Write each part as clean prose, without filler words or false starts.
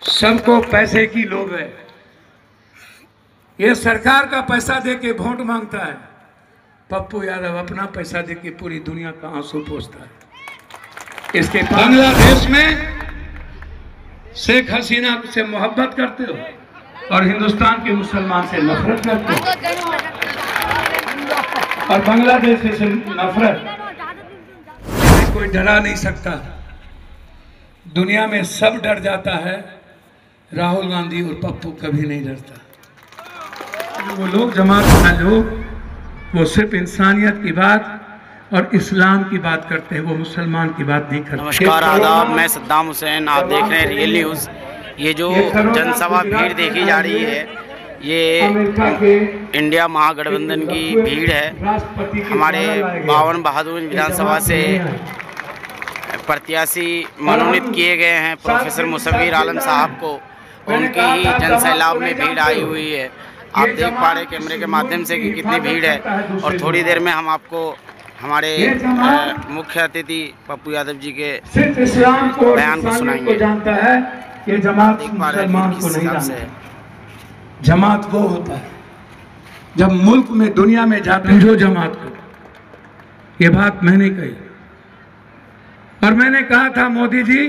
सबको पैसे की लोभ है। ये सरकार का पैसा दे के वोट मांगता है। पप्पू यादव अपना पैसा दे के पूरी दुनिया का आंसू पोंछता है। इसके बांग्लादेश में शेख हसीना से मोहब्बत करते हो और हिंदुस्तान के मुसलमान से नफरत करते हो, और बांग्लादेश से नफरत कोई डरा नहीं सकता। दुनिया में सब डर जाता है, राहुल गांधी और पप्पू कभी नहीं डरता। वो लोग जमात का लोग, वो सिर्फ इंसानियत की बात और इस्लाम की बात करते हैं, वो मुसलमान की बात नहीं करते। नमस्कार, आदाब, मैं सद्दाम हुसैन, आप देख रहे हैं रियल न्यूज़। ये जो जनसभा भीड़ देखी जा रही है, ये इंडिया महागठबंधन की भीड़ है। हमारे 52 बहादुर विधानसभा से प्रत्याशी मनोनीत किए गए हैं प्रोफेसर मुसव्विर आलम साहब को, उनकी ही जनसैलाब में भीड़ आई हुई है। आप देख पा रहे हैं कैमरे के माध्यम से कि कितनी भीड़ है, और थोड़ी देर में हम आपको हमारे मुख्य अतिथि पप्पू यादव जी के बयान को सुनाएंगे। जानता है ये जमात मुसलमान को नहीं जानता। जमात वो होता है जब मुल्क में दुनिया में जाते हैं जो जमात को। ये बात मैंने कही और मैंने कहा था मोदी जी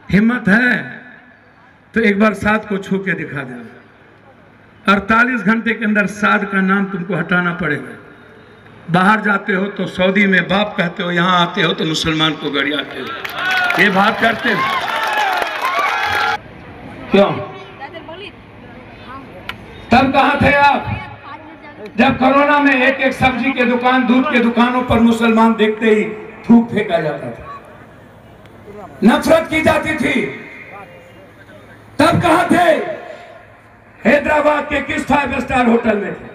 हिम्मत है तो एक बार साद को छू के दिखा देना। 48 घंटे के अंदर साद का नाम तुमको हटाना पड़ेगा। बाहर जाते हो तो सऊदी में बाप कहते हो, यहाँ आते हो तो मुसलमान को गरियाते हो। ये बात करते हो क्यों? तब कहाँ थे आप जब कोरोना में एक एक सब्जी के दुकान, दूध के दुकानों पर मुसलमान देखते ही थूक फेंका जाता था, नफरत की जाती थी? तब कहाँ थे? हैदराबाद के किस 5 स्टार होटल में थे?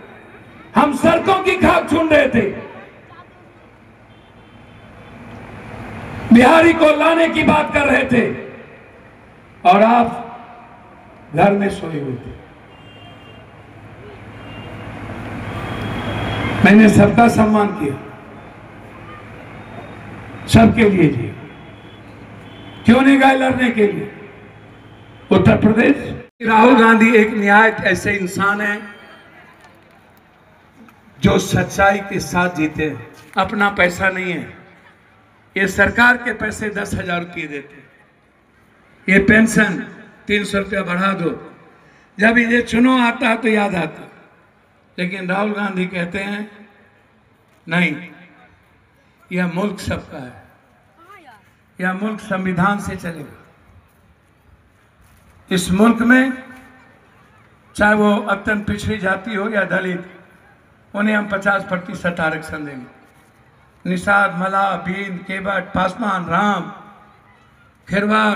हम सड़कों की खाक छून रहे थे, बिहारी को लाने की बात कर रहे थे, और आप घर में सोए हुए थे। मैंने सबका सम्मान किया, सबके लिए जी, क्यों नहीं गए लड़ने के लिए? उत्तर प्रदेश राहुल गांधी एक न्याय ऐसे इंसान है जो सच्चाई के साथ जीते हैं। अपना पैसा नहीं है, ये सरकार के पैसे 10,000 रुपये देते। ये पेंशन 300 रुपया बढ़ा दो, जब ये चुनाव आता है तो याद आता। लेकिन राहुल गांधी कहते हैं नहीं, यह मुल्क सबका है, यह मुल्क संविधान से चलेगा। इस मुल्क में चाहे वो अत्यंत पिछड़ी जाति हो या दलित, उन्हें हम 50% आरक्षण देंगे। निषाद, मल्लाह, बीन, केवट, पासवान, राम, खेरवार,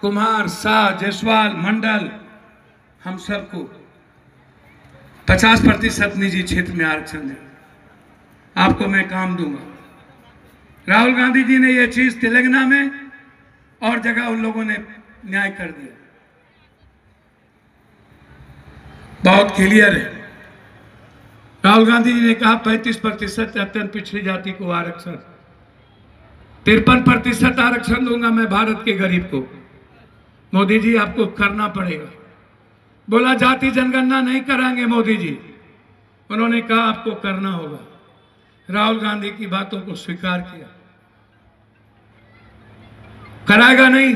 कुमार, शाह, जायसवाल, मंडल, हम सबको 50% निजी क्षेत्र में आरक्षण देंगे। आपको मैं काम दूंगा। राहुल गांधी जी ने यह चीज तेलंगाना में और जगह उन लोगों ने न्याय कर दिया, बहुत क्लियर है। राहुल गांधी जी ने कहा 35% अत्यंत पिछड़ी जाति को आरक्षण, 53% आरक्षण दूंगा मैं भारत के गरीब को। मोदी जी आपको करना पड़ेगा। बोला जाति जनगणना नहीं कराएंगे मोदी जी, उन्होंने कहा आपको करना होगा। राहुल गांधी की बातों को स्वीकार किया, कराएगा नहीं।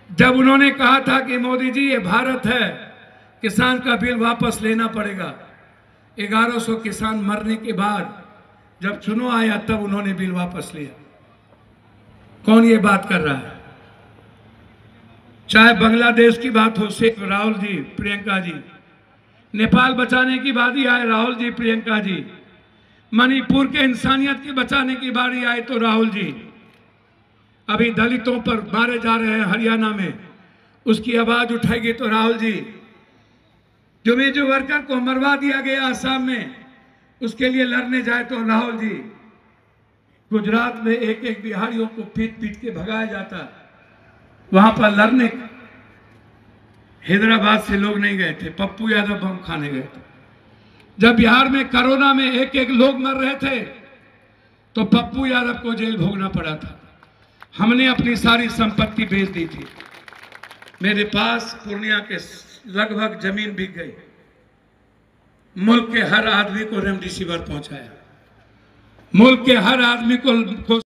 जब उन्होंने कहा था कि मोदी जी ये भारत है, किसान का बिल वापस लेना पड़ेगा, 1100 किसान मरने के बाद जब चुनाव आया तब उन्होंने बिल वापस लिया। कौन ये बात कर रहा है? चाहे बांग्लादेश की बात हो, शेख राहुल जी, प्रियंका जी, नेपाल बचाने की बारी आए राहुल जी, प्रियंका जी, मणिपुर के इंसानियत की बचाने की बारी आए तो राहुल जी, अभी दलितों पर मारे जा रहे हैं हरियाणा में, उसकी आवाज उठाएगी तो राहुल जी, जो वर्कर को मरवा दिया गया आसाम में, उसके लिए लड़ने जाए तो राहुल जी, गुजरात में एक एक बिहारियों को पीट पीट के भगाया जाता, वहां पर लड़ने हैदराबाद से लोग नहीं गए थे, पप्पू यादव बम खाने गए थे। जब बिहार में कोरोना में एक एक लोग मर रहे थे तो पप्पू यादव को जेल भोगना पड़ा था। हमने अपनी सारी संपत्ति बेच दी थी। मेरे पास पूर्णिया के लगभग जमीन बिक गई। मुल्क के हर आदमी को रेमडेसिविर पहुंचाया, मुल्क के हर आदमी को